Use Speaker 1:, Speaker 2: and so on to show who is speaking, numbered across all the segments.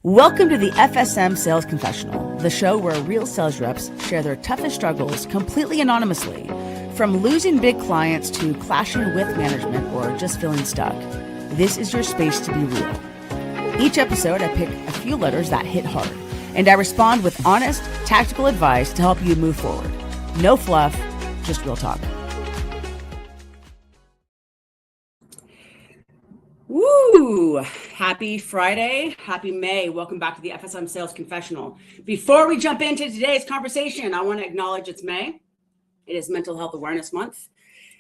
Speaker 1: Welcome to the FSM Sales Confessional, the show where real sales reps share their toughest struggles completely anonymously, from losing big clients to clashing with management or just feeling stuck. This is your space to be real. Each episode, I pick a few letters that hit hard, and I respond with honest, tactical advice to help you move forward. No fluff, just real talk. Woo! Happy Friday. Happy May. Welcome back to the FSM Sales Confessional. Before we jump into today's conversation, I want to acknowledge it's May. It is Mental Health Awareness Month.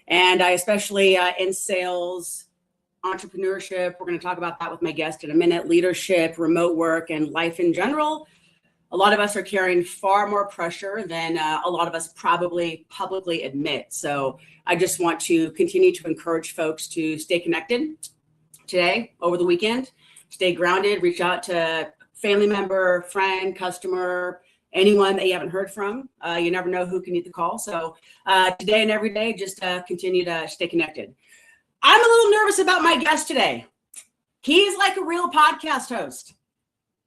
Speaker 1: And I especially in sales, entrepreneurship, we're going to talk about that with my guest in a minute, leadership, remote work, and life in general. A lot of us are carrying far more pressure than a lot of us probably publicly admit. So I just want to continue to encourage folks to stay connected today, over the weekend, stay grounded, reach out to family member, friend, customer, anyone that you haven't heard from. You never know who can need the call. So today and every day, just continue to stay connected. I'm a little nervous about my guest today. He's like a real podcast host.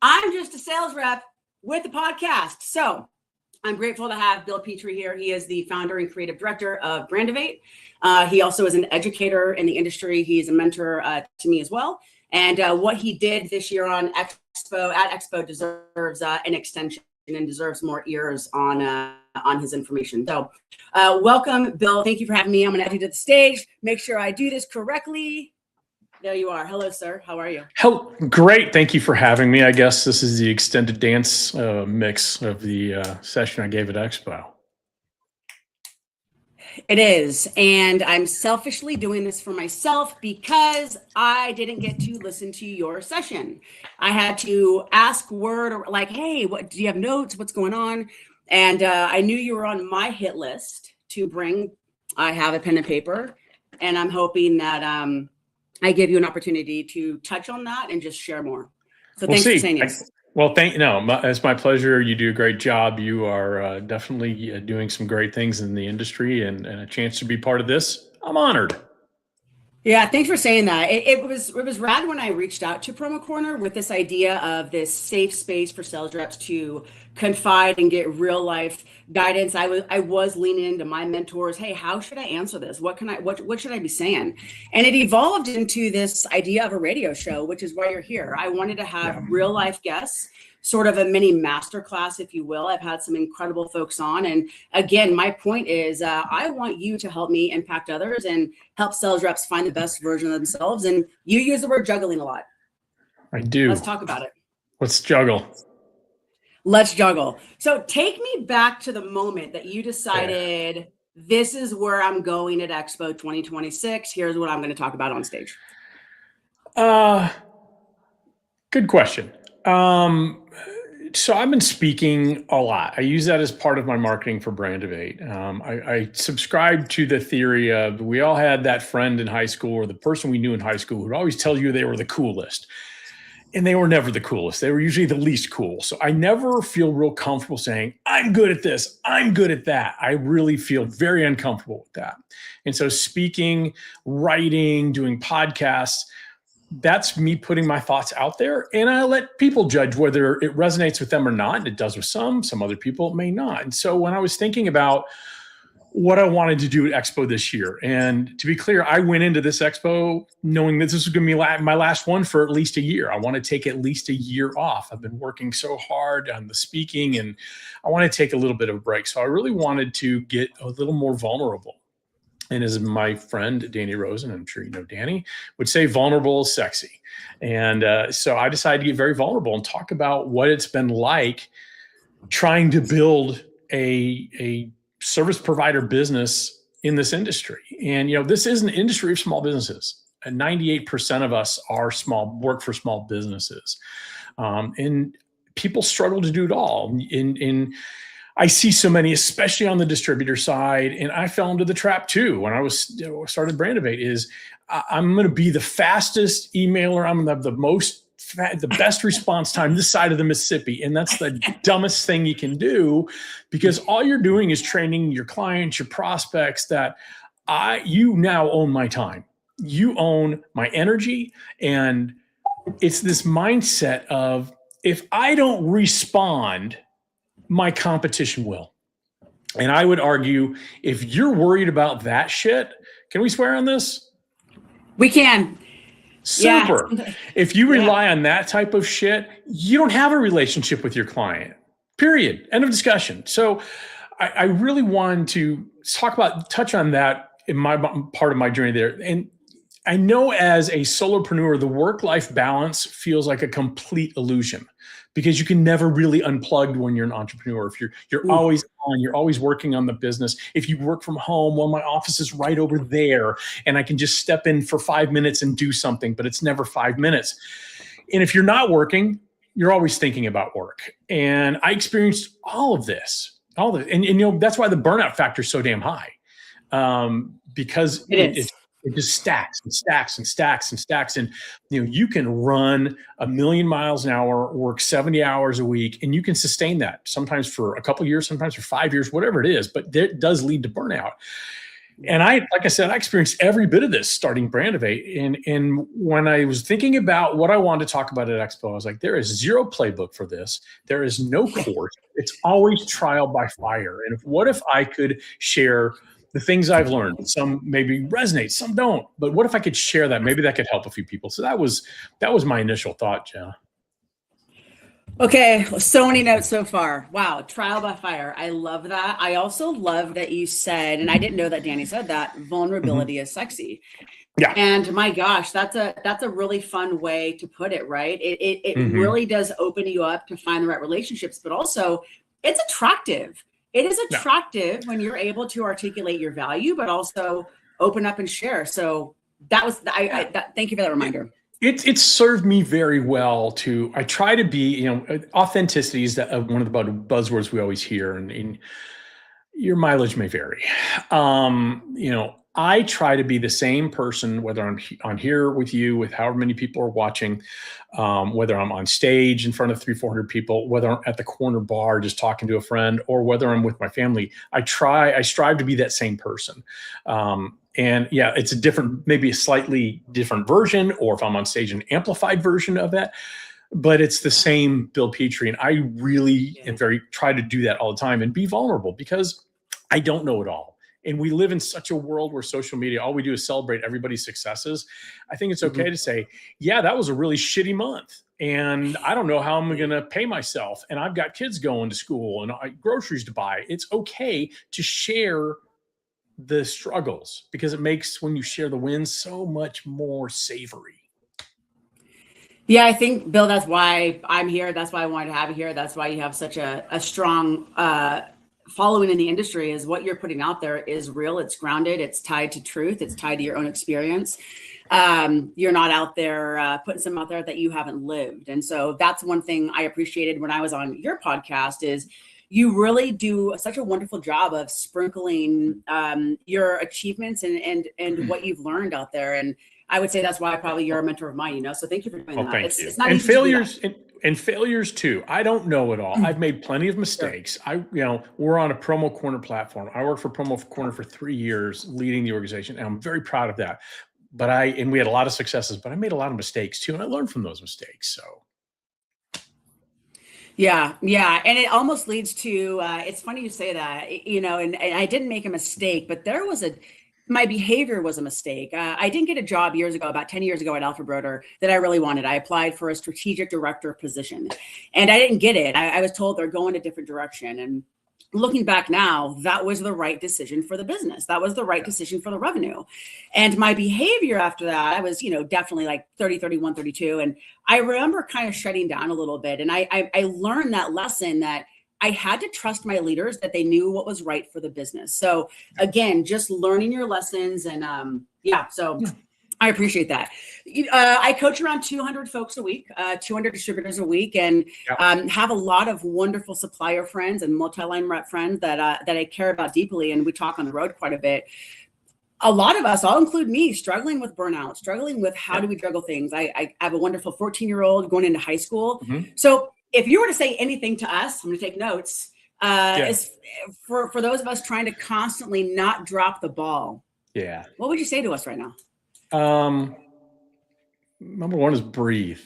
Speaker 1: I'm just a sales rep with a podcast. So I'm grateful to have Bill Petrie here. He is the founder and creative director of Brandivate. He also is an educator in the industry. He's a mentor to me as well. And what he did this year at Expo deserves an extension and deserves more ears on his information. So welcome, Bill. Thank you for having me. I'm going to add you to the stage. Make sure I do this correctly. There you are. Hello, sir. How are you?
Speaker 2: Great. Thank you for having me. I guess this is the extended dance mix of the session I gave at Expo.
Speaker 1: It is. And I'm selfishly doing this for myself because I didn't get to listen to your session. I had to ask word or like, hey, what do you have notes? What's going on? And I knew you were on my hit list to bring. I have a pen and paper, and I'm hoping that I give you an opportunity to touch on that and just share more. So thanks for saying yes.
Speaker 2: It's my pleasure. You do a great job. You are definitely doing some great things in the industry, and a chance to be part of this. I'm honored.
Speaker 1: Yeah, thanks for saying that. It was rad when I reached out to Promo Corner with this idea of this safe space for sales reps to confide and get real life guidance. I was leaning into my mentors. Hey, how should I answer this? What should I be saying? And it evolved into this idea of a radio show, which is why you're here. I wanted to have real life guests, sort of a mini masterclass, if you will. I've had some incredible folks on. And again, my point is I want you to help me impact others and help sales reps find the best version of themselves. And you use the word juggling a lot.
Speaker 2: I do.
Speaker 1: Let's talk about it.
Speaker 2: Let's juggle.
Speaker 1: Let's juggle. So take me back to the moment that you decided this is where I'm going at Expo 2026. Here's what I'm going to talk about on stage.
Speaker 2: Good question. So I've been speaking a lot. I use that as part of my marketing for Brandivate. I subscribe to the theory of we all had that friend in high school or the person we knew in high school who'd always tell you they were the coolest. And they were never the coolest. They were usually the least cool. So I never feel real comfortable saying, I'm good at this, I'm good at that. I really feel very uncomfortable with that. And so speaking, writing, doing podcasts, that's me putting my thoughts out there, and I let people judge whether it resonates with them or not. And it does with some other people it may not. And so when I was thinking about what I wanted to do at Expo this year, and to be clear, I went into this Expo knowing that this was going to be my last one for at least a year. I want to take at least a year off. I've been working so hard on the speaking, and I want to take a little bit of a break. So I really wanted to get a little more vulnerable. And as my friend, Danny Rosen, I'm sure you know Danny, would say, vulnerable is sexy. And so I decided to get very vulnerable and talk about what it's been like trying to build a service provider business in this industry. And, this is an industry of small businesses. And 98% of us work for small businesses. And people struggle to do it all. I see so many, especially on the distributor side, and I fell into the trap too when I started Brandivate. Is I'm going to be the fastest emailer. I'm going to have the best response time this side of the Mississippi, and that's the dumbest thing you can do, because all you're doing is training your clients, your prospects that you now own my time, you own my energy, and it's this mindset of if I don't respond, my competition will. And I would argue if you're worried about that shit, can we swear on this?
Speaker 1: We can.
Speaker 2: Super.
Speaker 1: Yeah.
Speaker 2: If you rely on that type of shit, you don't have a relationship with your client. Period. End of discussion. So I really wanted to touch on that in my part of my journey there. And I know as a solopreneur, the work-life balance feels like a complete illusion because you can never really unplug when you're an entrepreneur. If you're always on, you're always working on the business. If you work from home, well, my office is right over there and I can just step in for 5 minutes and do something, but it's never 5 minutes. And if you're not working, you're always thinking about work. And I experienced all of this. And that's why the burnout factor is so damn high. Because it just stacks and stacks and stacks and stacks. And you can run 1,000,000 miles an hour, work 70 hours a week, and you can sustain that sometimes for a couple of years, sometimes for 5 years, whatever it is. But it does lead to burnout. And like I said, I experienced every bit of this starting Brandivate. And when I was thinking about what I wanted to talk about at Expo, I was like, there is zero playbook for this. There is no course. It's always trial by fire. And what if I could share the things I've learned? Some maybe resonate, some don't. But what if I could share that? Maybe that could help a few people. So that was my initial thought, Jenna.
Speaker 1: Okay, so many notes so far. Wow, trial by fire. I love that. I also love that you said, and I didn't know that Danny said that, vulnerability is sexy.
Speaker 2: Yeah.
Speaker 1: And my gosh, that's a really fun way to put it, right? It really does open you up to find the right relationships, but also it's attractive. It is attractive when you're able to articulate your value, but also open up and share. So that was, thank you for that reminder.
Speaker 2: It served me very well I try to be, authenticity is one of the buzzwords we always hear, and your mileage may vary. I try to be the same person, whether I'm on here with you, with however many people are watching, whether I'm on stage in front of 300-400 people, whether I'm at the corner bar just talking to a friend, or whether I'm with my family. I strive to be that same person. And yeah, it's maybe a slightly different version, or if I'm on stage, an amplified version of that, but it's the same Bill Petrie. And I really try to do that all the time and be vulnerable because I don't know it all. And we live in such a world where social media, all we do is celebrate everybody's successes. I think it's okay to say, yeah, that was a really shitty month. And I don't know how I'm going to pay myself. And I've got kids going to school and groceries to buy. It's okay to share the struggles because it makes, when you share the wins, so much more savory.
Speaker 1: Yeah, I think, Bill, that's why I'm here. That's why I wanted to have you here. That's why you have such a strong following in the industry. Is what you're putting out there is real. It's grounded. It's tied to truth. It's tied to your own experience. You're not out there putting something out there that you haven't lived. And so that's one thing I appreciated when I was on your podcast is you really do such a wonderful job of sprinkling your achievements and what you've learned out there. And I would say that's why probably you're a mentor of mine, So thank you for doing that.
Speaker 2: Thank you.
Speaker 1: It's not
Speaker 2: and
Speaker 1: easy
Speaker 2: failures
Speaker 1: to do that.
Speaker 2: and failures too. I don't know it all. I've made plenty of mistakes. We're on a Promo Corner platform. I worked for Promo Corner for 3 years, leading the organization, and I'm very proud of that. But we had a lot of successes, but I made a lot of mistakes too, and I learned from those mistakes. So.
Speaker 1: Yeah. And it almost leads to, it's funny you say that, and I didn't make a mistake, but my behavior was a mistake. I didn't get a job about 10 years ago at Alpha Broder that I really wanted. I applied for a strategic director position and I didn't get it. I was told they're going a different direction. And looking back now, that was the right decision for the business. That was the right decision for the revenue. And my behavior after that, I was, definitely like 30, 31, 32. And I remember kind of shutting down a little bit. And I learned that lesson that I had to trust my leaders that they knew what was right for the business. So again, just learning your lessons and I appreciate that. I coach around 200 folks a week, 200 distributors a week, and have a lot of wonderful supplier friends and multi-line rep friends that I care about deeply. And we talk on the road quite a bit. A lot of us, I'll include me, struggling with burnout, struggling with how do we juggle things. I have a wonderful 14-year-old going into high school. So if you were to say anything to us, I'm going to take notes, is for those of us trying to constantly not drop the ball.
Speaker 2: Yeah.
Speaker 1: What would you say to us right now?
Speaker 2: Number one is breathe.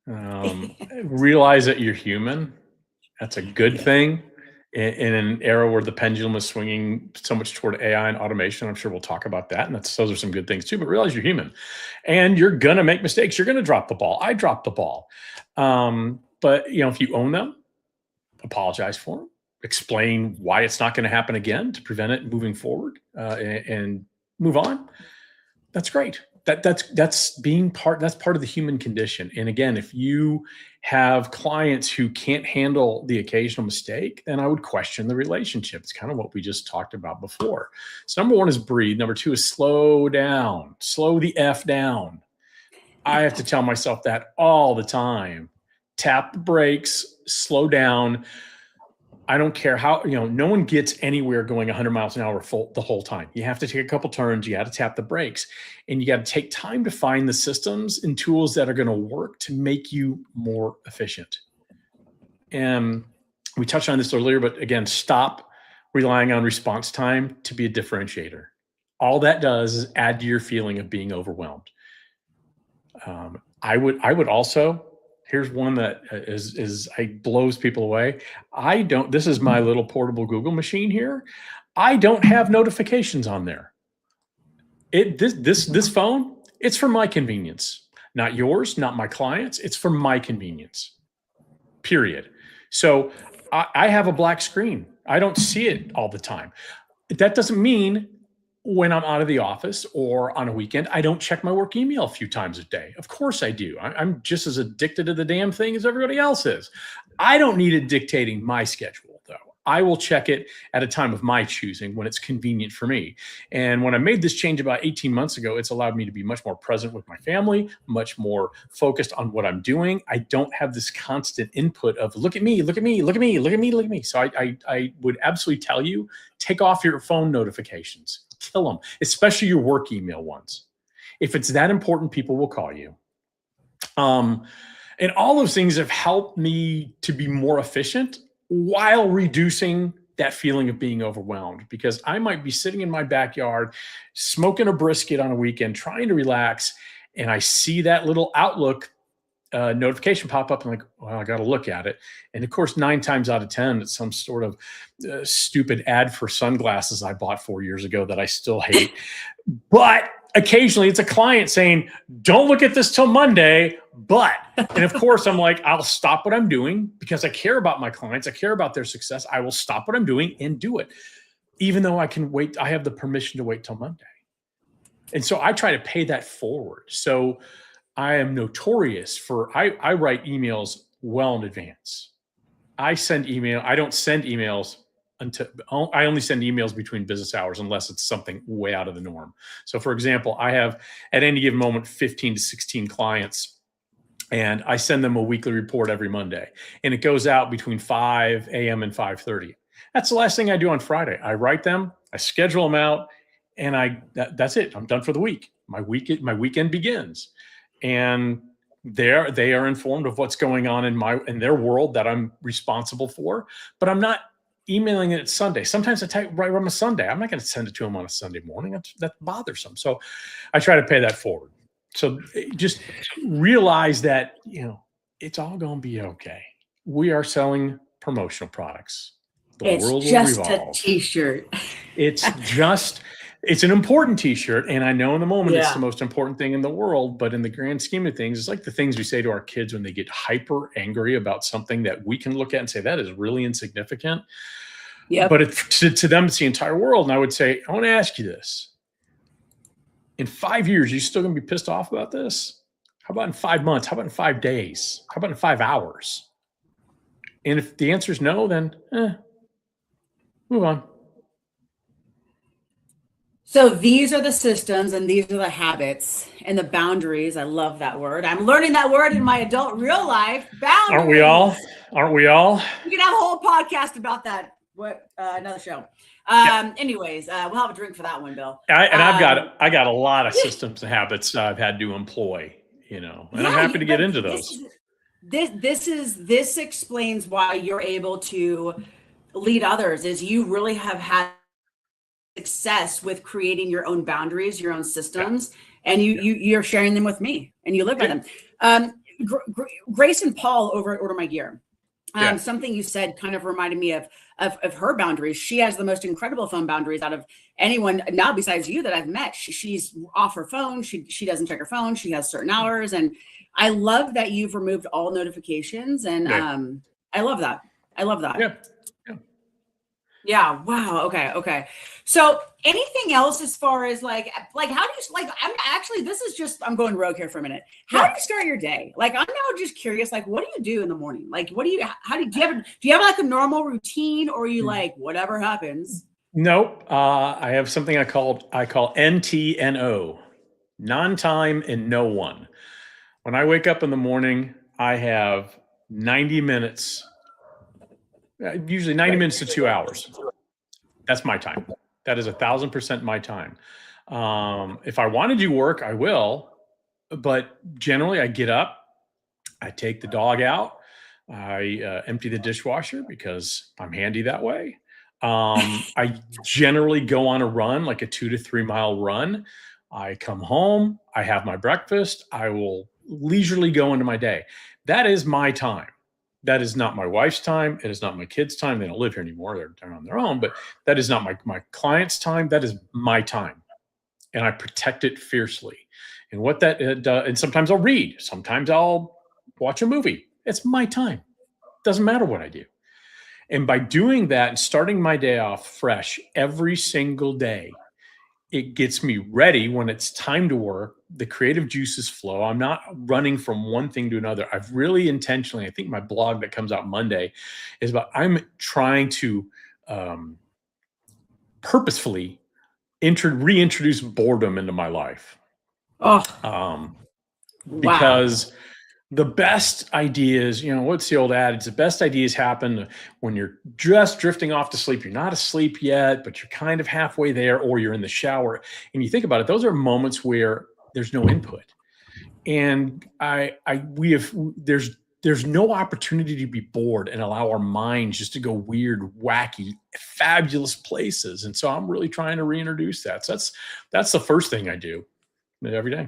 Speaker 2: Realize that you're human. That's a good thing in an era where the pendulum is swinging so much toward AI and automation. I'm sure we'll talk about that. And those are some good things too, but realize you're human and you're going to make mistakes. You're going to drop the ball. I dropped the ball. But if you own them, apologize for them, explain why it's not going to happen again to prevent it moving forward, and move on. That's great. That's part of the human condition. And again, if you have clients who can't handle the occasional mistake, then I would question the relationship. It's kind of what we just talked about before. So number one is breathe. Number two is slow down. Slow the F down. I have to tell myself that all the time. Tap the brakes, slow down. I don't care how, no one gets anywhere going 100 miles an hour the whole time. You have to take a couple turns. You got to tap the brakes, and you got to take time to find the systems and tools that are going to work to make you more efficient. And we touched on this earlier, but again, stop relying on response time to be a differentiator. All that does is add to your feeling of being overwhelmed. I would also, here's one that blows people away. This is my little portable Google machine here. I don't have notifications on there. This phone, it's for my convenience, not yours, not my clients. It's for my convenience, period. So I have a black screen. I don't see it all the time. That doesn't mean when I'm out of the office or on a weekend, I don't check my work email a few times a day. Of course I do. I'm just as addicted to the damn thing as everybody else is. I don't need it dictating my schedule, though. I will check it at a time of my choosing when it's convenient for me. And when I made this change about 18 months ago, it's allowed me to be much more present with my family, much more focused on what I'm doing. I don't have this constant input of look at me, look at me, look at me, look at me, look at me. So I would absolutely tell you, take off your phone notifications. Kill them, especially your work email ones. If it's that important, people will call you. And all those things have helped me to be more efficient while reducing that feeling of being overwhelmed, because I might be sitting in my backyard, smoking a brisket on a weekend, trying to relax. And I see that little Outlook notification pop up. I'm like, well, I got to look at it. And of course, 9 times out of 10, it's some sort of stupid ad for sunglasses I bought 4 years ago that I still hate. But occasionally it's a client saying, don't look at this till Monday. And of course I'm like, I'll stop what I'm doing because I care about my clients. I care about their success. I will stop what I'm doing and do it. Even though I can wait, I have the permission to wait till Monday. And so I try to pay that forward. So I am notorious for, I write emails well in advance. I don't send emails I only send emails between business hours unless it's something way out of the norm. So for example, I have at any given moment 15 to 16 clients, and I send them a weekly report every Monday, and it goes out between 5 a.m. and 5:30. That's the last thing I do on Friday. I write them, I schedule them out, and that's it. I'm done for the week. My weekend begins. And they are informed of what's going on in their world that I'm responsible for, but I'm not emailing it Sunday. Sometimes I type right on a Sunday. I'm not going to send it to them on a Sunday morning. That's bothersome. So I try to pay that forward. So just realize that, it's all going to be okay. We are selling promotional products.
Speaker 1: The world will revolve. It's just a t-shirt.
Speaker 2: It's an important t-shirt. And I know in the moment it's the most important thing in the world, but in the grand scheme of things, it's like the things we say to our kids when they get hyper angry about something that we can look at and say, that is really insignificant. Yeah. But to them, it's the entire world. And I would say, I want to ask you this. In 5 years, are you still going to be pissed off about this? How about in 5 months? How about in 5 days? How about in 5 hours? And if the answer is no, then move on.
Speaker 1: So these are the systems and these are the habits and the boundaries. I love that word. I'm learning that word in my adult real life. Boundaries.
Speaker 2: Aren't we all?
Speaker 1: We can have a whole podcast about that. Another show. Anyways, we'll have a drink for that one, Bill.
Speaker 2: I got a lot of systems and habits I've had to employ, and I'm happy to get into those.
Speaker 1: This explains why you're able to lead others, is you really have had success with creating your own boundaries, your own systems, and you're sharing them with me, and you live by them. Grace and Paul over at Order My Gear.
Speaker 2: Yeah.
Speaker 1: Something you said kind of reminded me of her boundaries. She has the most incredible phone boundaries out of anyone now besides you that I've met. She's off her phone. She doesn't check her phone. She has certain hours, and I love that you've removed all notifications. And I love that. I love that.
Speaker 2: Yeah.
Speaker 1: Yeah. Wow. Okay. So anything else as far as like how do you like, I'm going rogue here for a minute. How do you start your day? Like, I'm now just curious, like, what do you do in the morning? Like, do you have like a normal routine, or are you like, whatever happens?
Speaker 2: Nope. I have something I call NTNO, non-time and no one. When I wake up in the morning, I have 90 minutes, usually 90 minutes to 2 hours. That's my time. That is 1,000% my time. If I want to do work, I will, but generally I get up, I take the dog out, I empty the dishwasher because I'm handy that way. I generally go on a run, like a 2 to 3 mile run. I come home, I have my breakfast, I will leisurely go into my day. That is my time. That is not my wife's time. It is not my kids' time. They don't live here anymore. They're on their own, but that is not my client's time. That is my time. And I protect it fiercely. And what that does, and sometimes I'll read, sometimes I'll watch a movie. It's my time. Doesn't matter what I do. And by doing that and starting my day off fresh every single day, it gets me ready when it's time to work. The creative juices flow. I'm not running from one thing to another. I've really intentionally, I think my blog that comes out Monday is about, I'm trying to purposefully reintroduce boredom into my life. Because the best ideas, what's the old adage? The best ideas happen when you're just drifting off to sleep. You're not asleep yet, but you're kind of halfway there, or you're in the shower. And you think about it, those are moments where there's no input. And there's no opportunity to be bored and allow our minds just to go weird, wacky, fabulous places. And so I'm really trying to reintroduce that. So that's the first thing I do every day.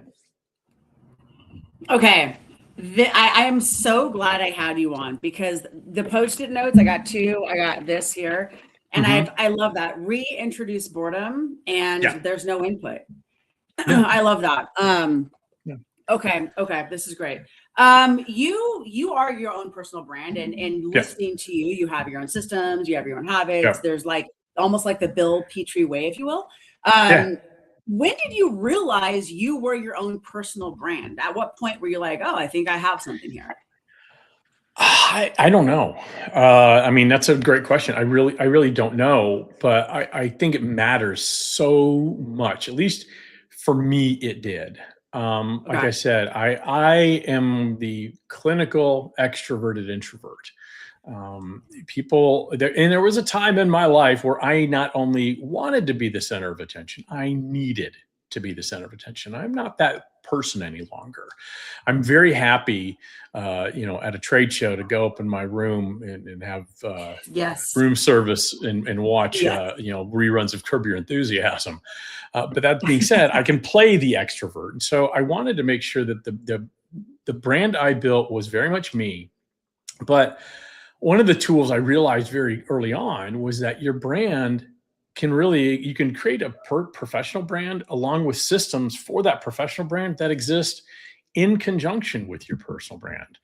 Speaker 1: Okay. I am so glad I had you on, because the Post-it notes, I got 2, I got this here, and I love that. Reintroduce boredom, and there's no input. I love that. Okay. This is great. You are your own personal brand, and listening to you have your own systems, you have your own habits. There's like almost like the Bill Petrie way, if you will. When did you realize you were your own personal brand? At what point were you like, oh, I think I have something here?
Speaker 2: I don't know. I mean, that's a great question. I really don't know, but I think it matters so much. At least for me, it did. Like I said, I am the clinical extroverted introvert. There was a time in my life where I not only wanted to be the center of attention, I needed to be the center of attention. I'm not that person any longer. I'm very happy, at a trade show to go up in my room and have room service and watch, reruns of Curb Your Enthusiasm. But that being said, I can play the extrovert. And so I wanted to make sure that the brand I built was very much me. But one of the tools I realized very early on was that your brand you can create a professional brand along with systems for that professional brand that exist in conjunction with your personal brand.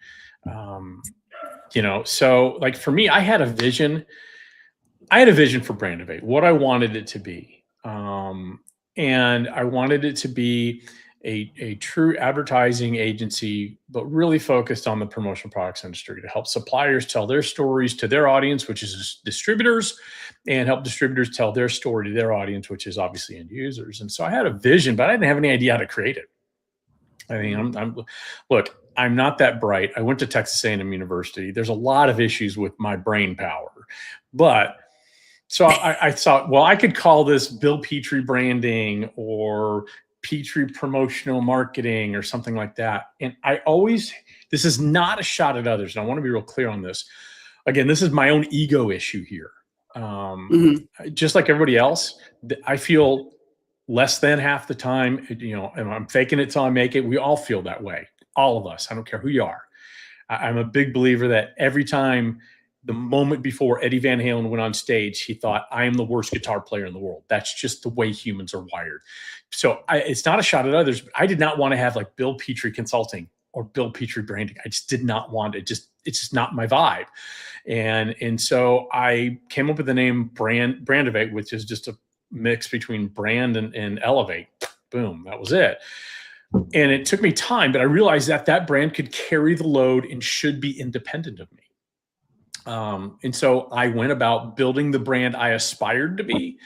Speaker 2: So like for me, I had a vision for Brandivate, what I wanted it to be. And I wanted it to be a true advertising agency, but really focused on the promotional products industry to help suppliers tell their stories to their audience, which is distributors, and help distributors tell their story to their audience, which is obviously end users. And so I had a vision, but I didn't have any idea how to create it. I mean, I'm not that bright. I went to Texas A&M University. There's a lot of issues with my brain power, but so I thought, well, I could call this Bill Petrie branding or Petrie promotional marketing or something like that. And this is not a shot at others. And I want to be real clear on this. Again, this is my own ego issue here. Just like everybody else, I feel less than half the time, and I'm faking it till I make it. We all feel that way. all of us. I don't care who you are. I'm a big believer that every time, the moment before Eddie Van Halen went on stage, he thought, I am the worst guitar player in the world. That's just the way humans are wired. So it's not a shot at others, but I did not want to have like Bill Petrie Consulting or Bill Petrie Branding. I just did not want it. It's just not my vibe. And so I came up with the name Brandivate, which is just a mix between brand and elevate. Boom, that was it. And it took me time, but I realized that brand could carry the load and should be independent of me. And so I went about building the brand I aspired to be,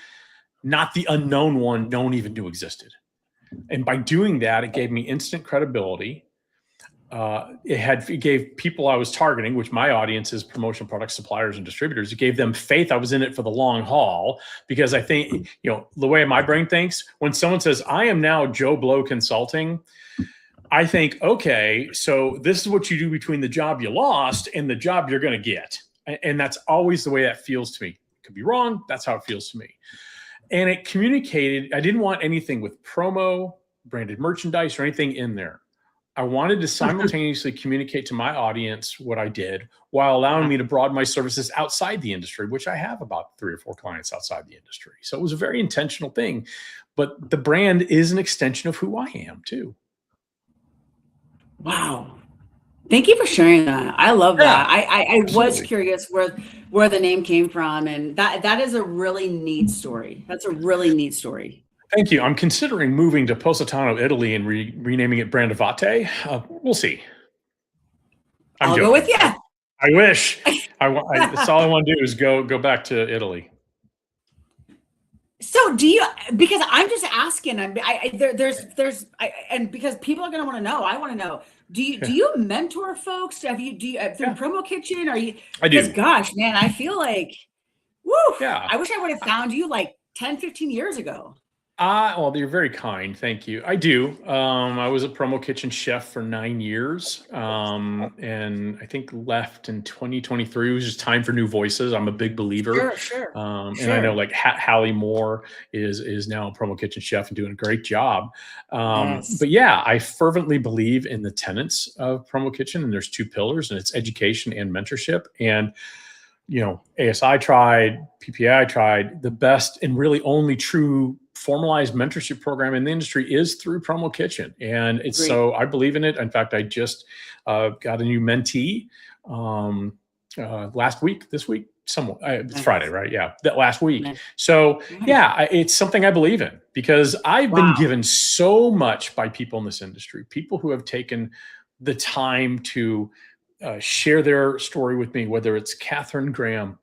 Speaker 2: not the unknown one no one even knew existed. And by doing that, it gave me instant credibility. It gave people I was targeting, which my audience is promotional product suppliers and distributors. It gave them faith I was in it for the long haul, because I think, the way my brain thinks, when someone says, I am now Joe Blow Consulting, I think, okay, so this is what you do between the job you lost and the job you're going to get. And that's always the way that feels to me. Could be wrong. That's how it feels to me. And it communicated, I didn't want anything with promo, branded merchandise, or anything in there. I wanted to simultaneously communicate to my audience what I did while allowing me to broaden my services outside the industry, which I have about 3 or 4 clients outside the industry. So it was a very intentional thing, but the brand is an extension of who I am too.
Speaker 1: Wow. Thank you for sharing that. I love that. I was curious where the name came from, and that is a really neat story. That's a really neat story.
Speaker 2: Thank you. I'm considering moving to Positano, Italy, and renaming it Brandivate. We'll see.
Speaker 1: I'll go with you.
Speaker 2: I wish. That's all I want to do is go back to Italy.
Speaker 1: So do you? Because I'm just asking. And because people are going to want to know. I want to know. Do you mentor folks? Through Promo Kitchen? Are you?
Speaker 2: I do.
Speaker 1: Because gosh, man, I feel like, woo.
Speaker 2: Yeah.
Speaker 1: I wish I would have found you like 10, 15 years ago.
Speaker 2: Well, you're very kind. Thank you. I do. I was a Promo Kitchen chef for 9 years, and I think left in 2023. It was just time for new voices. I'm a big believer.
Speaker 1: Sure.
Speaker 2: And I know like Hallie Moore is now a Promo Kitchen chef and doing a great job.
Speaker 1: Yes.
Speaker 2: But yeah, I fervently believe in the tenets of Promo Kitchen, and there's 2 pillars, and it's education and mentorship. And ASI tried, PPI tried. The best and really only true formalized mentorship program in the industry is through Promo Kitchen. And it's
Speaker 1: Great.
Speaker 2: So I believe in it. In fact, I just got a new mentee this week, it's Friday, right? Yeah, that last week.
Speaker 1: Nice.
Speaker 2: So yeah, it's something I believe in, because I've been given so much by people in this industry, people who have taken the time to share their story with me, whether it's Catherine Graham,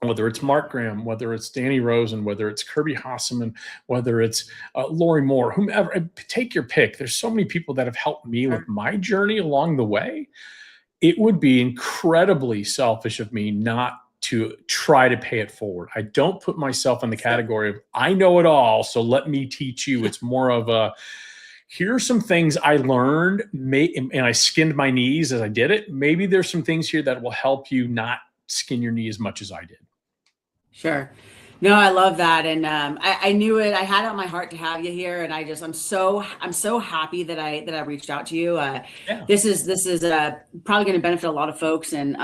Speaker 2: whether it's Mark Graham, whether it's Danny Rosen, whether it's Kirby Hasseman, whether it's Lori Moore, whomever, take your pick. There's so many people that have helped me with my journey along the way. It would be incredibly selfish of me not to try to pay it forward. I don't put myself in the category of, I know it all, so let me teach you. It's more of a, here are some things I learned, and I skinned my knees as I did it. Maybe there's some things here that will help you not skin your knee as much as I did. Sure.
Speaker 1: No, I love that. And I knew it. I had it on my heart to have you here. And I'm so happy that I reached out to you. This is probably going to benefit a lot of folks. And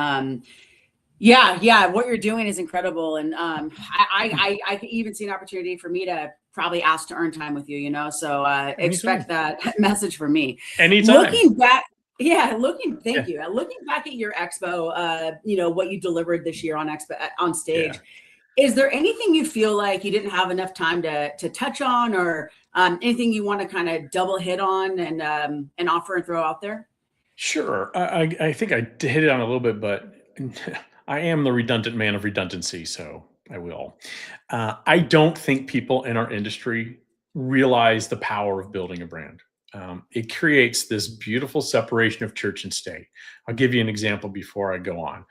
Speaker 1: what you're doing is incredible. And I could even see an opportunity for me to probably ask to earn time with you, so expect that message from me.
Speaker 2: Anytime.
Speaker 1: Looking back at your expo, what you delivered this year on stage. Is there anything you feel like you didn't have enough time to touch on, or anything you want to kind of double hit on and offer and throw out there?
Speaker 2: Sure. I think I hit it on a little bit, but I am the redundant man of redundancy, so I will. I don't think people in our industry realize the power of building a brand. It creates this beautiful separation of church and state. I'll give you an example before I go on.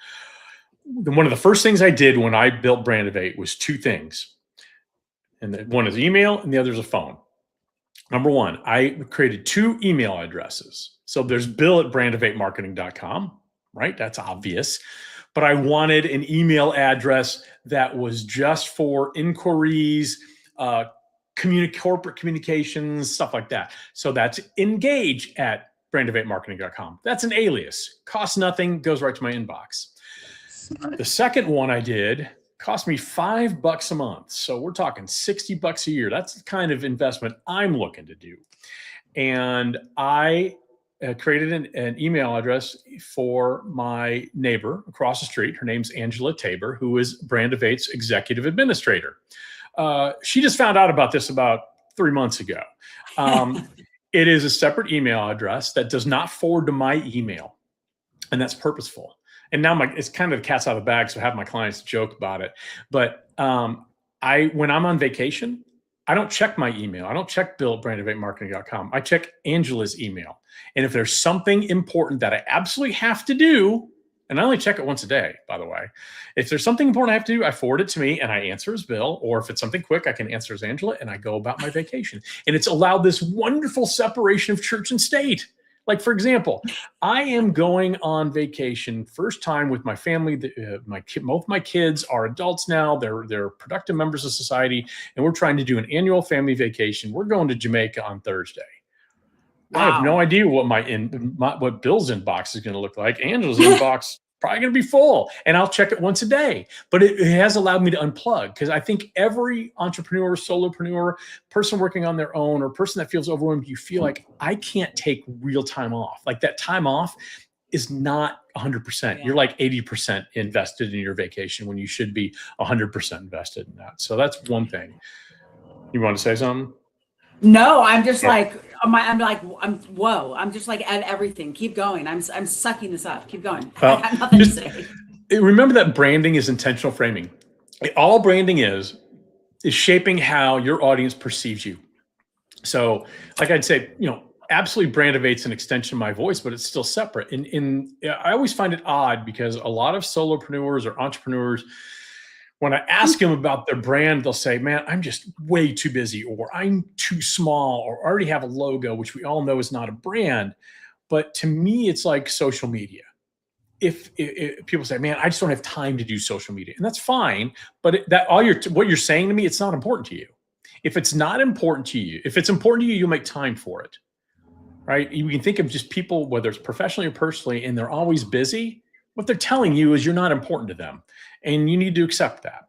Speaker 2: One of the first things I did when I built Brandivate was 2 things. And one is email and the other is a phone. Number 1, I created 2 email addresses. So there's bill@brandivatemarketing.com, right? That's obvious. But I wanted an email address that was just for inquiries, corporate communications, stuff like that. So that's engage at brandivatemarketing.com. That's an alias. Costs nothing, goes right to my inbox. The second one I did cost me $5 a month. So we're talking $60 a year. That's the kind of investment I'm looking to do. And I created an email address for my neighbor across the street. Her name's Angela Tabor, who is Brandivate's executive administrator. She just found out about this about 3 months ago. It is a separate email address that does not forward to my email, and that's purposeful. And now it's kind of the cat's out of the bag, so I have my clients joke about it. But when I'm on vacation, I don't check my email. I don't check Bill at brandivatemarketing.com. I check Angela's email. And if there's something important that I absolutely have to do, and I only check it once a day, by the way. If there's something important I have to do, I forward it to me and I answer as Bill. Or if it's something quick, I can answer as Angela and I go about my vacation. And it's allowed this wonderful separation of church and state. Like, for example, I am going on vacation first time with my family. Both my kids are adults now. They're productive members of society. And we're trying to do an annual family vacation. We're going to Jamaica on Thursday. Wow. I have no idea what what Bill's inbox is going to look like. Angela's inbox probably going to be full, and I'll check it once a day. But it has allowed me to unplug, because I think every entrepreneur, solopreneur, person working on their own, or person that feels overwhelmed, you feel like I can't take real time off. Like that time off is not 100%. Yeah. You're like 80% invested in your vacation when you should be 100% invested in that. So that's one thing. You want to say something?
Speaker 1: No, I'm just like, whoa. I'm just like at everything. Keep going. I'm sucking this up. Keep going. I have nothing to say.
Speaker 2: Remember that branding is intentional framing. All branding is shaping how your audience perceives you. So like I'd say, absolutely Brandivate's an extension of my voice, but it's still separate. And I always find it odd, because a lot of solopreneurs or entrepreneurs, when I ask them about their brand, they'll say, man, I'm just way too busy, or I'm too small, or already have a logo, which we all know is not a brand. But to me, it's like social media. If people say, man, I just don't have time to do social media, and that's fine. But what you're saying to me, it's not important to you. If it's not important to you, if it's important to you, you'll make time for it, right? You can think of just people, whether it's professionally or personally, and they're always busy. What they're telling you is you're not important to them. And you need to accept that.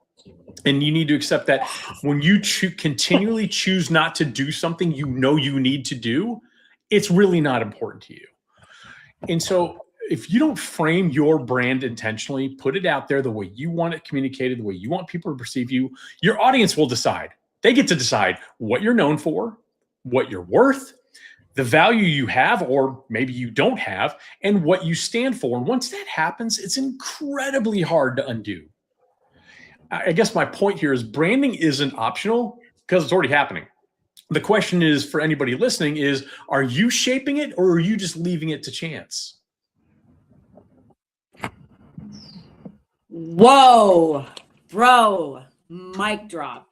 Speaker 2: And you need to accept that when you continually choose not to do something you need to do, it's really not important to you. And so if you don't frame your brand intentionally, put it out there the way you want it communicated, the way you want people to perceive you, your audience will decide. They get to decide what you're known for, what you're worth, the value you have, or maybe you don't have, and what you stand for. And once that happens, it's incredibly hard to undo. I guess my point here is branding isn't optional, because it's already happening. The question is, for anybody listening, is, are you shaping it, or are you just leaving it to chance?
Speaker 1: Whoa, bro, mic drop.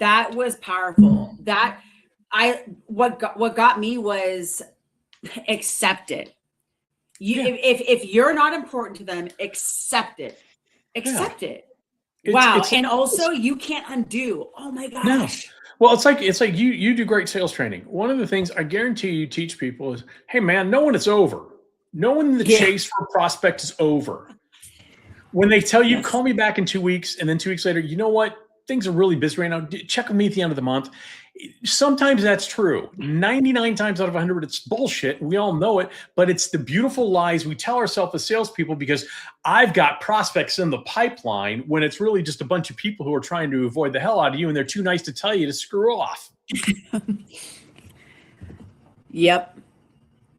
Speaker 1: That was powerful. What got me was accept it. If you're not important to them, accept it. Accept it. Wow. And also you can't undo. Oh my gosh.
Speaker 2: No. Well, it's like you do great sales training. One of the things I guarantee you teach people is, hey man, know when it's over. Know when the chase for prospect is over. When they tell you, call me back in 2 weeks, and then 2 weeks later, you know what? Things are really busy right now. Check with me at the end of the month. Sometimes that's true. 99 times out of 100, it's bullshit. We all know it, but it's the beautiful lies we tell ourselves as salespeople, because I've got prospects in the pipeline, when it's really just a bunch of people who are trying to avoid the hell out of you, and they're too nice to tell you to screw off.
Speaker 1: Yep.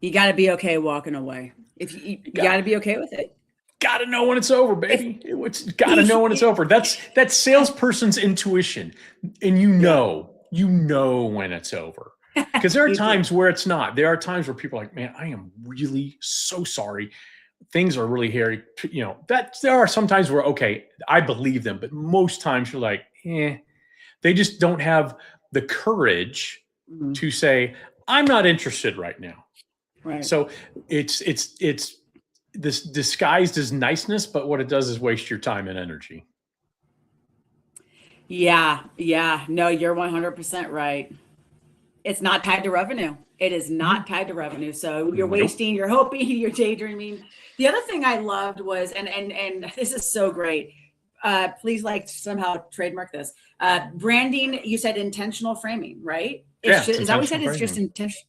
Speaker 1: You got to be okay walking away. If you got to be okay with it.
Speaker 2: Got to know when it's over, baby. It's got to know when it's over. That's salesperson's intuition, and you know when it's over, because there are times where it's not. There are times where people are like, man, I am really so sorry. Things are really hairy. That there are some times where, okay, I believe them, but most times you're like, they just don't have the courage to say, I'm not interested right now. Right. So it's this disguised as niceness, but what it does is waste your time and energy.
Speaker 1: Yeah. No, you're 100% right. It's not tied to revenue. It is not tied to revenue. So you're wasting, you're hoping, you're daydreaming. The other thing I loved was, and this is so great. Please somehow trademark this. Branding, you said intentional framing, right? Is that what you said? It's just intentional.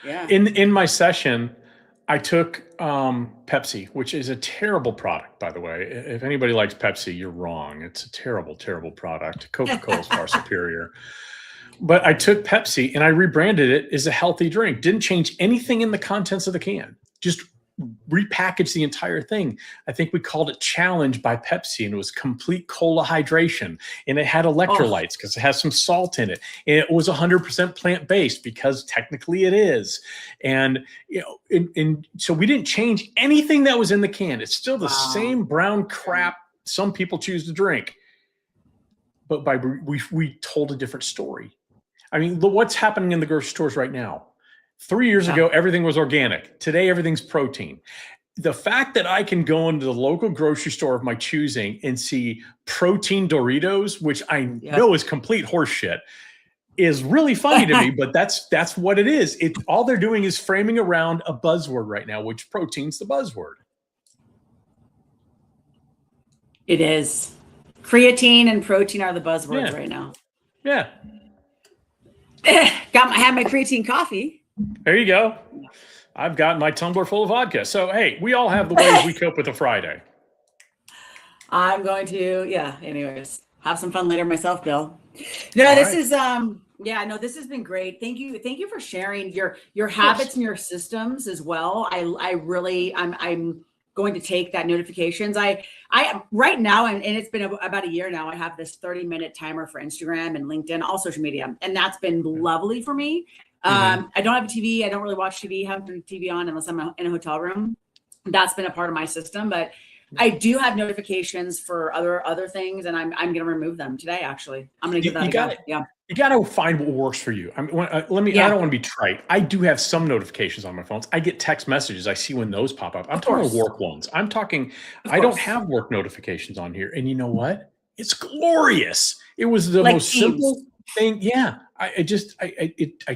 Speaker 1: Yeah.
Speaker 2: In my session, I took Pepsi, which is a terrible product, by the way. If anybody likes Pepsi, you're wrong. It's a terrible, terrible product. Coca-Cola is far superior. But I took Pepsi and I rebranded it as a healthy drink. Didn't change anything in the contents of the can. Just repackaged the entire thing. I think we called it Challenge by Pepsi, and it was complete cola hydration. And it had electrolytes because it has some salt in it. And it was 100% plant-based because technically it is. And so we didn't change anything that was in the can. It's still the same brown crap some people choose to drink. But we told a different story. I mean, what's happening in the grocery stores right now? 3 years ago, everything was organic. Today, everything's protein. The fact that I can go into the local grocery store of my choosing and see protein Doritos, which I know is complete horseshit, is really funny to me, but that's what it is. All they're doing is framing around a buzzword right now, which protein's the buzzword.
Speaker 1: It is. Creatine and protein are the buzzwords right now.
Speaker 2: Yeah.
Speaker 1: Had my creatine coffee.
Speaker 2: There you go. I've got my tumbler full of vodka. So, hey, we all have the ways we cope with a Friday.
Speaker 1: I'm going to, anyways, have some fun later myself, Bill. No, this is, this has been great. Thank you for sharing your habits and your systems as well. I'm going to take that notifications. I right now, and it's been about a year now, I have this 30-minute timer for Instagram and LinkedIn, all social media. And that's been lovely for me. I don't have a TV. I don't really watch TV, have TV on unless I'm in a hotel room. That's been a part of my system, but I do have notifications for other things, and I'm going to remove them today. Actually, I'm going to give that a go. Yeah.
Speaker 2: You got to find what works for you. I mean, I don't want to be trite. I do have some notifications on my phones. I get text messages. I see when those pop up. I'm talking work ones. I don't have work notifications on here. And you know what? It's glorious. It was the most simple thing. Yeah. I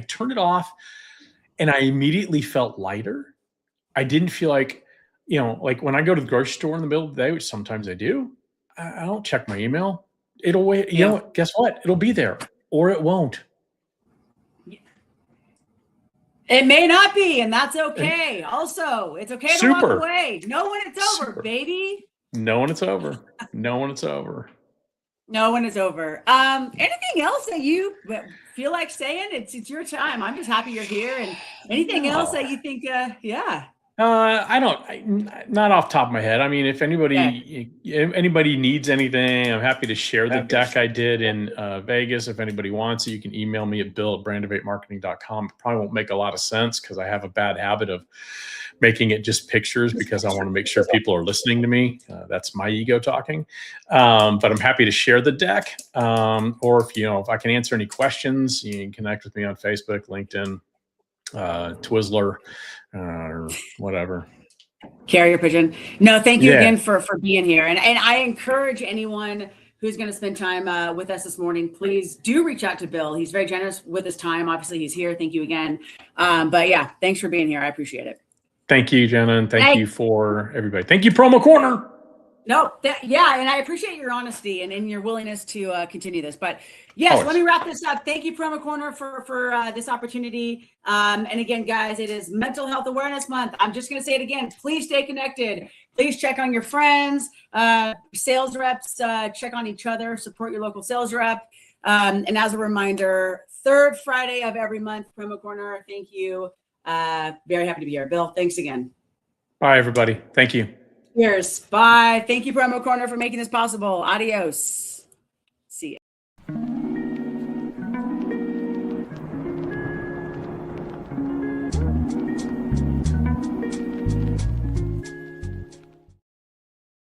Speaker 2: turned it off and I immediately felt lighter. I didn't feel like when I go to the grocery store in the middle of the day, which sometimes I do, I don't check my email. It'll wait. You know what? Guess what? It'll be there. Or it won't.
Speaker 1: It may not be, and that's okay. Also, it's okay to walk away. Know when it's over, baby.
Speaker 2: Know when it's over. Know when it's over.
Speaker 1: Know when it's over. Anything else that you feel like saying? It's your time. I'm just happy you're here. And anything else that you think?
Speaker 2: Not off the top of my head. I mean, if anybody needs anything, I'm happy to share the deck I did in Vegas. If anybody wants it, you can email me at bill@brandivatemarketing.com. It probably won't make a lot of sense because I have a bad habit of making it just pictures because I want to make sure people are listening to me. That's my ego talking. But I'm happy to share the deck. Or if I can answer any questions, you can connect with me on Facebook, LinkedIn, Twizzler, or whatever.
Speaker 1: Carrier pigeon. No, thank you again for being here. And I encourage anyone who's going to spend time with us this morning, please do reach out to Bill. He's very generous with his time. Obviously, he's here. Thank you again. But thanks for being here. I appreciate it.
Speaker 2: Thank you, Jenna, and thank you for everybody. Thank you, Promo Corner.
Speaker 1: No, and I appreciate your honesty and your willingness to continue this. But yes, let me wrap this up. Thank you, Promo Corner, for this opportunity. And again, guys, it is Mental Health Awareness Month. I'm just going to say it again. Please stay connected. Please check on your friends, sales reps, check on each other, support your local sales rep. And as a reminder, third Friday of every month, Promo Corner. Thank you. Very happy to be here. Bill, thanks again.
Speaker 2: Bye, everybody. Thank you.
Speaker 1: Cheers. Bye. Thank you, Promo Corner, for making this possible. Adios.